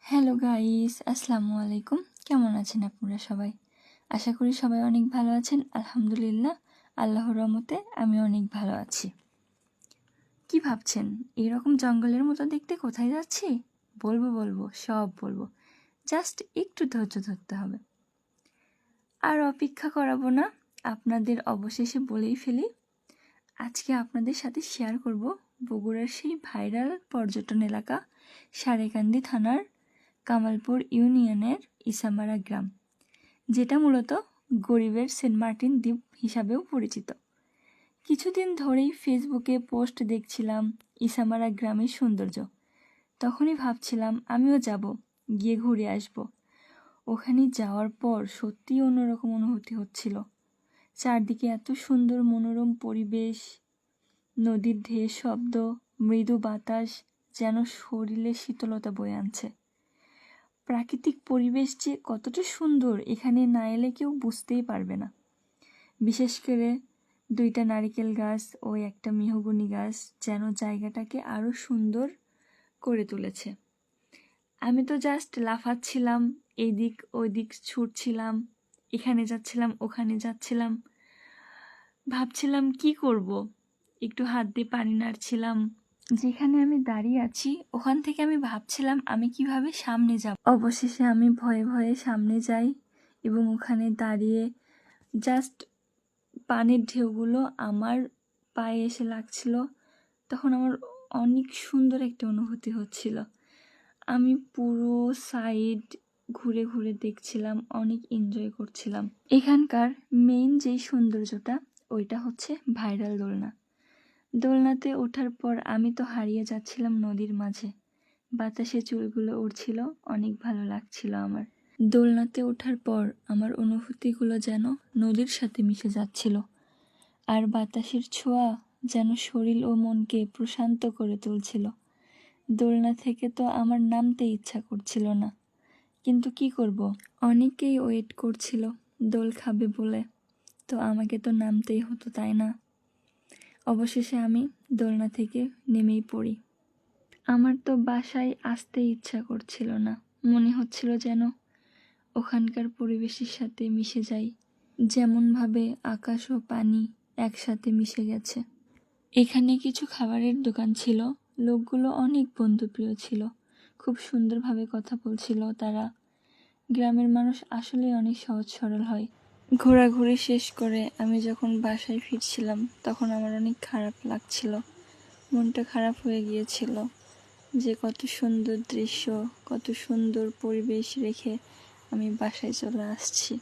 Hello guys, আসসালামু আলাইকুম। কেমন আছেন আপনারা সবাই? আশা করি সবাই অনেক ভালো আছেন। আলহামদুলিল্লাহ, আল্লাহর রহমতে আমি অনেক ভালো আছি। কি ভাবছেন, এরকম জঙ্গলের মতো দেখতে কোথায় যাচ্ছি? বলবো সব বলবো, জাস্ট একটু ধৈর্য ধরতে হবে। আর অপেক্ষা করাবো না, আপনাদের অবশেষে বলেই ফেলি। আজকে আপনাদের সাথে শেয়ার করব বগুড়ার সেই ভাইরাল পর্যটন এলাকা সারেকান্দি থানার কামালপুর ইউনিয়নের ইসামারা গ্রাম, যেটা মূলত গরিবের সেন্ট মার্টিন দ্বীপ হিসাবেও পরিচিত। কিছুদিন ধরেই ফেসবুকে পোস্ট দেখছিলাম ইসামারা গ্রামের সৌন্দর্য। তখনই ভাবছিলাম আমিও যাব, গিয়ে ঘুরে আসব। ওখানে যাওয়ার পর সত্যিই অন্যরকম অনুভূতি হচ্ছিল। চারদিকে এত সুন্দর মনোরম পরিবেশ, নদীর ঢেউ শব্দ, মৃদু বাতাস যেন শরীরে শীতলতা বয়ে আনছে। প্রাকৃতিক পরিবেশ যে কতটা সুন্দর এখানে না এলে কেউ বুঝতেই পারবে না। বিশেষ করে 2টা নারিকেল গাছ ও একটা মেহগনি গাছ যেন জায়গাটাকে আরও সুন্দর করে তুলেছে। আমি তো জাস্ট লাফাচ্ছিলাম, এইদিক ওইদিক ছুটছিলাম, এখানে যাচ্ছিলাম ওখানে যাচ্ছিলাম, ভাবছিলাম কি করব। একটু হাত দিয়ে পানি নাড়ছিলাম। যেখানে আমি দাঁড়িয়ে আছি ওখান থেকে আমি ভাবছিলাম আমি কিভাবে সামনে যাব। অবশেষে আমি ভয়ে ভয়ে সামনে যাই এবং ওখানে দাঁড়িয়ে জাস্ট পানির ঢেউগুলো আমার পায়ে এসে লাগছিল। তখন আমার অনেক সুন্দর একটা অনুভূতি হচ্ছিল। আমি পুরো সাইড ঘুরে ঘুরে দেখছিলাম, অনেক এনজয় করছিলাম। এখানকার মেইন যেই সৌন্দর্যটা ওইটা হচ্ছে ভাইরাল দোলনা। দোলনাতে ওঠার পর আমি তো হারিয়ে যাচ্ছিলাম নদীর মাঝে। বাতাসে চুলগুলো উড়ছিল, অনেক ভালো লাগছিল আমার। দোলনাতে ওঠার পর আমার অনুভূতিগুলো যেন নদীর সাথে মিশে যাচ্ছিল, আর বাতাসের ছোঁয়া যেন শরীর ও মনকে প্রশান্ত করে তুলছিল। দোলনা থেকে তো আমার নামতে ইচ্ছা করছিল না, কিন্তু কি করব, অনেকেই ওয়েট করছিল দোল খাবে বলে, তো আমাকে তো নামতেই হতো, তাই না? অবশেষে আমি দোলনা থেকে নেমেই পড়ি। আমার তো বাসায় আসতে ইচ্ছা করছিল না, মনে হচ্ছিল যেন ওখানকার পরিবেশের সাথে মিশে যাই, যেমনভাবে আকাশ ও পানি একসাথে মিশে গেছে। এখানে কিছু খাবারের দোকান ছিল, লোকগুলো অনেক বন্ধুপ্রিয় ছিল, খুব সুন্দরভাবে কথা বলছিল তারা। গ্রামের মানুষ আসলে অনেক সহজ সরল হয়। ঘোরাঘুরি শেষ করে আমি যখন বাসায় ফিরছিলাম তখন আমার অনেক খারাপ লাগছিল, মনটা খারাপ হয়ে গিয়েছিল যে কত সুন্দর দৃশ্য, কত সুন্দর পরিবেশ রেখে আমি বাসায় চলে আসছি।